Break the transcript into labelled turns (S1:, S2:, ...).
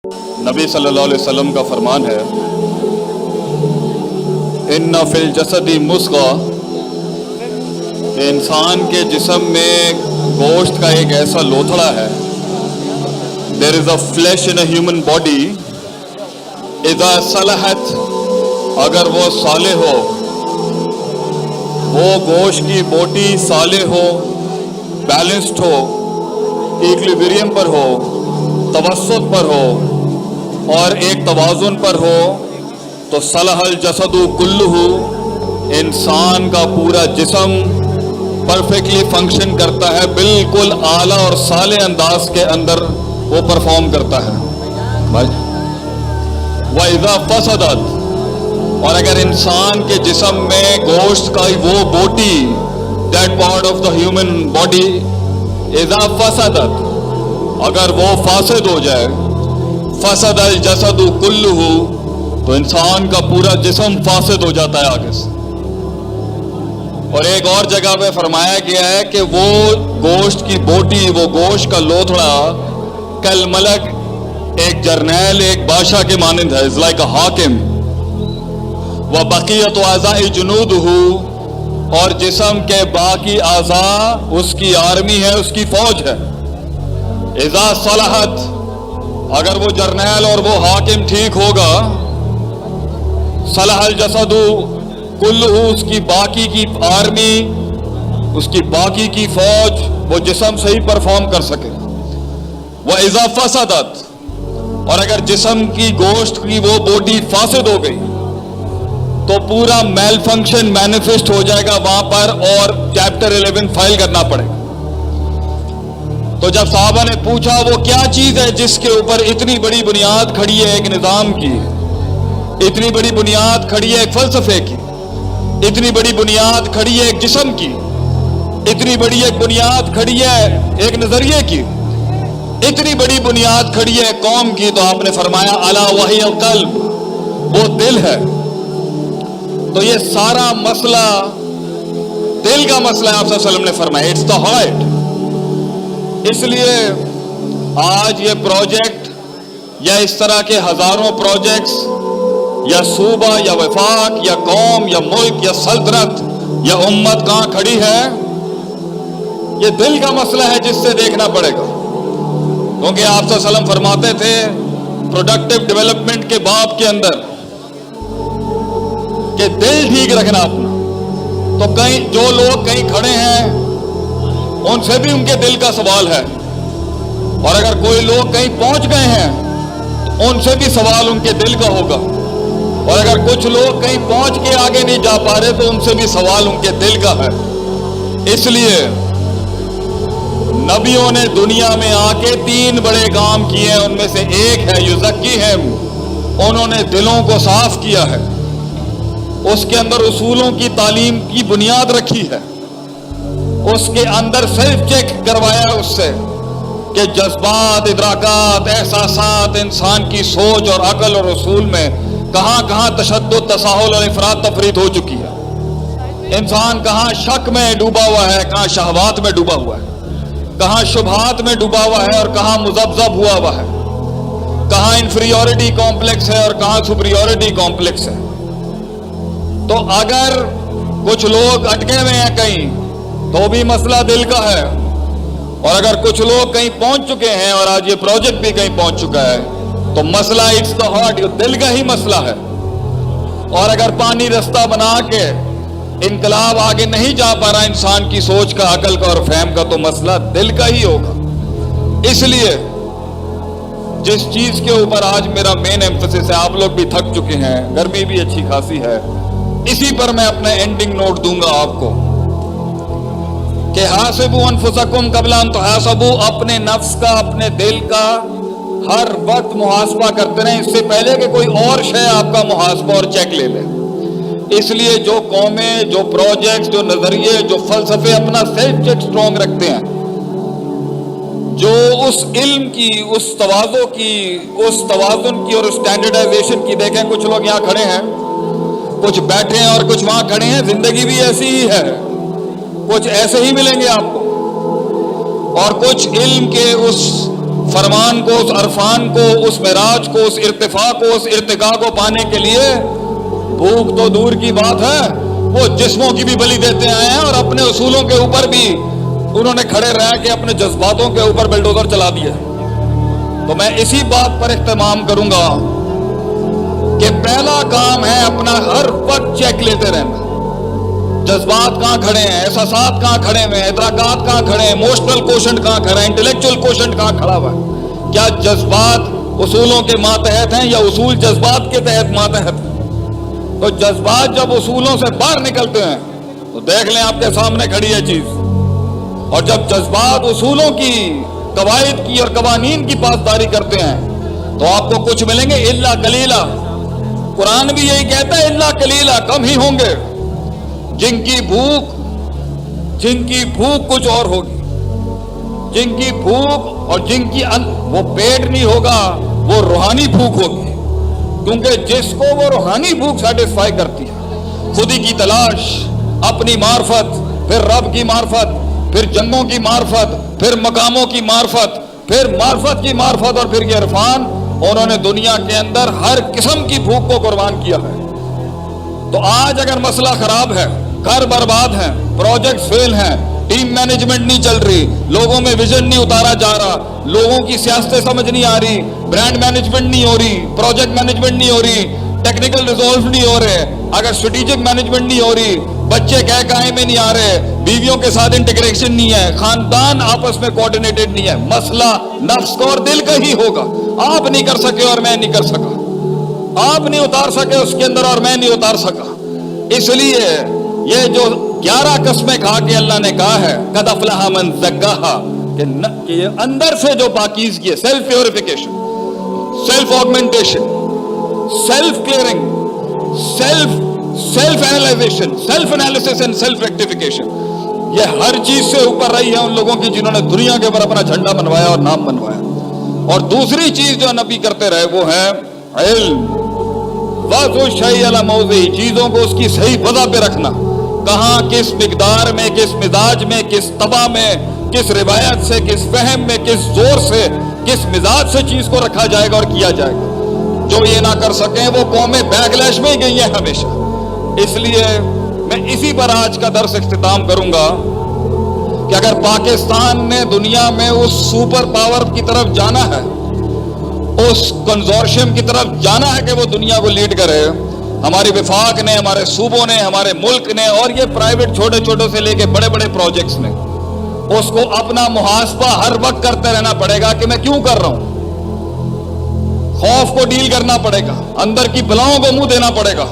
S1: नबी सल्लल्लाहु अलैहि वसल्लम का फरमान है, इन्ना फिल जसदी मुस्गा, कि इंसान के जिस्म में गोश्त का एक ऐसा लोथड़ा है, there is a flesh in a human body, इज़ा सलहत, अगर वो साले हो, वो गोश्त की बोटी साले हो, बैलेंस्ड हो, इक्विलिब्रियम पर हो, तवस्सुत पर हो और एक तवाज़ुन पर हो, तो सलहल जसदु कुल्लुहु, इंसान का पूरा जिस्म परफेक्टली फंक्शन करता है, बिल्कुल आला और साले अंदाज के अंदर वो परफॉर्म करता है। वइज़ा फसदत, और अगर इंसान के जिस्म में गोश्त का वो बोटी, that part of the human body, इज़ा फसदत, अगर वो फासिद हो जाए, फसदल जसदु कुल्लुहु, तो इंसान का पूरा जिस्म फासिद हो जाता है आगे से। और एक और जगह पे फरमाया गया है कि वो गोश्त की बोटी, वो गोश्त का लोथड़ा कल मलक, एक जर्नैल, एक बादशाह के मानिंद है, इज़ लाइक अ हाकिम, व बक़ियतु आज़ाई जुनूदहु, और जिस्म के बाकी आज़ा उसकी आर्मी है, उसकी फौज है। इज़ा सलहत, अगर वो जर्नैल और वो हाकिम ठीक होगा, सलहल जसदु कुल्लुहु, उसकी बाकी की आर्मी, उसकी बाकी की फौज, वो जिस्म से ही परफॉर्म कर सके। वह इज़ा फसदत, और अगर जिस्म की गोश्त की वो बोटी फासिद हो गई, तो पूरा मेल फंक्शन मैनिफेस्ट हो जाएगा वहां पर, और चैप्टर 11 फाइल करना पड़ेगा। तो जब साहबा ने पूछा वो क्या चीज है जिसके ऊपर इतनी बड़ी बुनियाद खड़ी है एक निजाम की, इतनी बड़ी बुनियाद खड़ी है एक फलसफे की, इतनी बड़ी बुनियाद खड़ी है एक जिस्म की, इतनी बड़ी एक बुनियाद खड़ी है एक नजरिए की, इतनी बड़ी बुनियाद खड़ी है कौम की, तो आपने फरमाया अला वही कल्ब, वो दिल है। तो ये सारा मसला दिल का मसला है, आप सल्लल्लाहु अलैहि वसल्लम ने फरमाया इट्स द हार्ट। इसलिए आज ये प्रोजेक्ट या इस तरह के हजारों प्रोजेक्ट्स, या सूबा या वफाक या कौम या मुल्क या सल्तनत या उम्मत कहां खड़ी है, ये दिल का मसला है जिससे देखना पड़ेगा। क्योंकि आप सल्लल्लाहु अलैहि वसल्लम फरमाते थे प्रोडक्टिव डेवलपमेंट के बाब के अंदर कि दिल ठीक रखना अपना। तो कहीं जो लोग कहीं खड़े हैं उनसे भी उनके दिल का सवाल है, और अगर कोई लोग कहीं पहुंच गए हैं तो उनसे भी सवाल उनके दिल का होगा, और अगर कुछ लोग कहीं पहुंच के आगे नहीं जा पा रहे तो उनसे भी सवाल उनके दिल का है। इसलिए नबियों ने दुनिया में आके 3 बड़े काम किए हैं, उनमें से एक है युज़क्कीहिम, उन्होंने दिलों को साफ किया है, उसके अंदर उसूलों की तालीम की बुनियाद रखी है, उसके अंदर सेल्फ चेक करवाया उससे कि जज्बात, इदराकात, एहसासात, इंसान की सोच और अकल और उसूल में कहां कहां तशद्दुद, तसाहुल और इफरात तफरीत हो चुकी है, इंसान कहां शक में डूबा हुआ है, कहां शहवात में डूबा हुआ है, कहां शुबहात में डूबा हुआ है और कहां मुज़ब्ज़ब हुआ है, कहां इंफीरियॉरिटी कॉम्प्लेक्स है और कहां सुपीरियॉरिटी कॉम्प्लेक्स है। तो अगर कुछ लोग अटके हुए हैं कहीं, तो भी मसला दिल का है, और अगर कुछ लोग कहीं पहुंच चुके हैं और आज ये प्रोजेक्ट भी कहीं पहुंच चुका है, तो मसला इट्स द हार्ट, दिल का ही मसला है। और अगर पानी रास्ता बना के इनकलाब आगे नहीं जा पा रहा इंसान की सोच का, अकल का और फहम का, तो मसला दिल का ही होगा। इसलिए जिस चीज के ऊपर आज मेरा मेन एम्फेसिस है, आप लोग भी थक चुके हैं, गर्मी भी अच्छी खासी है, इसी पर मैं अपना एंडिंग नोट दूंगा आपको कि हासिबू अनफुसकुम क़ब्ल अन तुहासबू, अपने नफ्स का, अपने दिल का हर वक्त मुहासबा करते रहें, इससे पहले कि कोई और शय आपका मुहासबा और चेक ले ले। इसलिए जो कौमें, जो प्रोजेक्ट्स, जो नजरिए, जो फलसफे अपना सेल्फ चेक स्ट्रॉन्ग रखते हैं, जो उस इल्म की, उस तवाज़ो की, उस तवाज़ुन की और स्टैंडर्डाइजेशन की, देखें कुछ लोग यहाँ खड़े हैं, कुछ बैठे हैं और कुछ वहां खड़े हैं, जिंदगी भी ऐसी ही है, कुछ ऐसे ही मिलेंगे आपको, और कुछ इल्म के उस फरमान को, उस अरफान को, उस मेराज को, उस इर्तिफा को, उस इर्तिका को पाने के लिए भूख तो दूर की बात है, वो जिस्मों की भी बलि देते आए हैं और अपने उसूलों के ऊपर भी उन्होंने खड़े रह के अपने जज्बातों के ऊपर बिल्डोजर चला दिया। तो मैं इसी बात पर इख्तिमाम करूंगा कि पहला काम है अपना हर वक्त चेक लेते रहना। जज्बात कहाँ खड़े हैं, एहसासात कहाँ खड़े हैं, इदराकात कहाँ खड़े हैं, इमोशनल कोशेंट कहाँ खड़ा है, इंटेलेक्चुअल कोशेंट कहाँ खड़ा हुआ है। क्या जज्बात उसूलों के मातहत हैं या उसूल जज्बात के तहत मातहत हैं? तो जज्बात जब उसूलों से बाहर निकलते हैं तो देख लें आपके सामने खड़ी है चीज। और जब जज्बात उसूलों की, कवायद की और कवानीन की पासदारी करते हैं तो आपको कुछ मिलेंगे इल्ला कलीला। कुरान भी यही कहता है, इल्ला कलीला, कम ही होंगे जिनकी भूख कुछ और होगी, जिनकी भूख और जिनकी वो पेट नहीं होगा, वो रूहानी भूख होगी। क्योंकि जिसको वो रूहानी भूख सेटिस्फाई करती है, खुदी की तलाश, अपनी मार्फत, फिर रब की मार्फत, फिर जंगों की मार्फत, फिर मकामों की मार्फत, फिर मार्फत की मार्फत और फिर ये इरफान, उन्होंने दुनिया के अंदर हर किस्म की भूख को कुर्बान किया है। तो आज अगर मसला खराब है, घर बर्बाद है, प्रोजेक्ट फेल हैं, टीम मैनेजमेंट नहीं चल रही, लोगों में विजन नहीं उतारा जा रहा, लोगों की सियासतें समझ नहीं आ रही, ब्रांड मैनेजमेंट नहीं हो रही, प्रोजेक्ट मैनेजमेंट नहीं हो रही, टेक्निकल रिजॉल्व नहीं हो रहे, अगर स्ट्रेटेजिक मैनेजमेंट नहीं हो रही, बच्चे कह काहे में नहीं आ रहे, बीवियों के साथ इंटीग्रेशन नहीं है, खानदान आपस में कोऑर्डिनेटेड नहीं है, मसला नफ्स का और दिल का ही होगा। आप नहीं कर सके और मैं नहीं कर सका, आप नहीं उतार सके उसके अंदर और मैं नहीं उतार सका। इसलिए ये जो 11 कस्में खा के अल्लाह ने कहा है, कद अफलहा मन ज़क्काहा, कि अंदर से जो पाकीज़गी है, self purification, self augmentation, self clearing, self analysation, self analysis and self rectification, ये हर चीज से ऊपर रही है उन लोगों की जिन्होंने दुनिया के ऊपर अपना झंडा बनवाया और नाम बनवाया। और दूसरी चीज जो नबी करते रहे वो है इल्म, वाज़ु शै अला मौज़ी, चीजों को उसकी सही वज़ा पे रखना, कहाँ, किस मिकदार में, किस मिजाज में, किस तबा में, किस रिवायत से, किस फहम में, किस जोर से, किस मिजाज से चीज को रखा जाएगा और किया जाएगा। जो ये ना कर सके वो कौमें बैकलैश में गई है हमेशा। इसलिए मैं इसी पर आज का दर्स इख्तिताम करूंगा कि अगर पाकिस्तान ने दुनिया में उस सुपर पावर की तरफ जाना है, उस कंजोर्शियम की तरफ जाना है कि वो दुनिया को लीड करे, हमारी विफाक ने, हमारे सूबों ने, हमारे मुल्क ने और ये प्राइवेट छोटे छोटे से लेके बड़े बड़े प्रोजेक्ट्स ने, उसको अपना मुहासबा हर वक्त करते रहना पड़ेगा कि मैं क्यों कर रहा हूं। खौफ को डील करना पड़ेगा, अंदर की बलाओं को मुंह देना पड़ेगा।